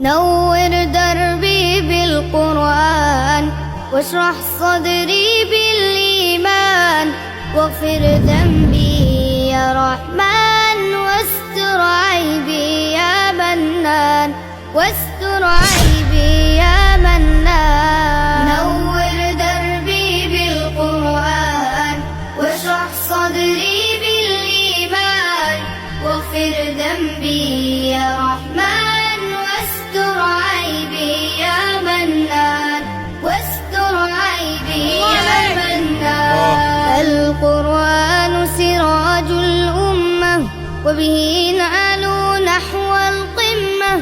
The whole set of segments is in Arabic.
نور دربي بالقرآن واشرح صدري بالإيمان واغفر ذنبي يا رحمن واستر عيبي يا منان واستر عيبي يا منان نور دربي بالقرآن واشرح صدري بالإيمان واغفر ذنبي يا رحمن واستر عيبي يا منان واستر عيبي يا منان القرآن سراج الأمة وبه نعلو نحو القمة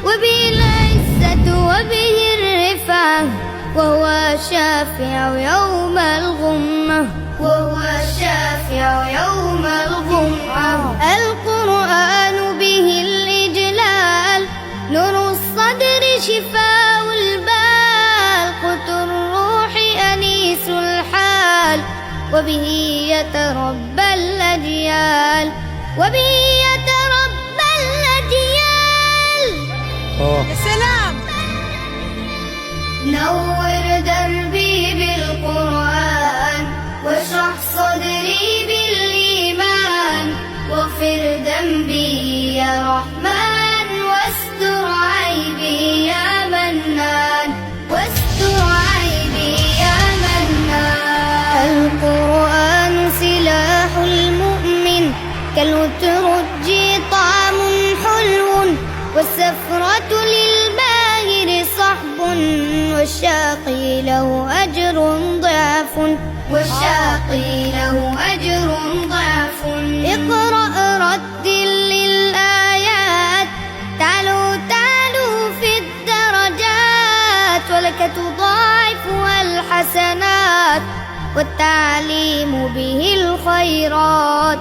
وبه العزة وبه الرفعة وهو الشافع يوم الغمة وهو الشافع يوم الغمة القرآن به الإجلال نور الصدر شفاء البال قوت الروح أنيس الحال وبه يتربى الأجيال وبه يتربى الأجيال يا سلام. نور دربي بالقرآن واشرح صدري بالإيمان واغفر ذنبي يا رحمن واستر عيبي يا منان واستر عيبي يا منان القرآن سلاح المؤمن كالأترج طعم حلو والسفرة للباهر صحب والشاقي له أجر ضعف والشاقي له أجر ضعف اقرأ رتل للآيات تعلو تعلو في الدرجات ولك تضاعفها الحسنات والتعليم به الخيرات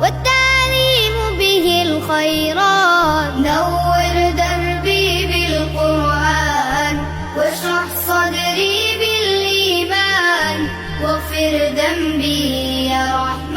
والتعليم به الخيرات نور دربي بالقرآن واشرح صدري بالإيمان واغفر ذنبي يا رحمن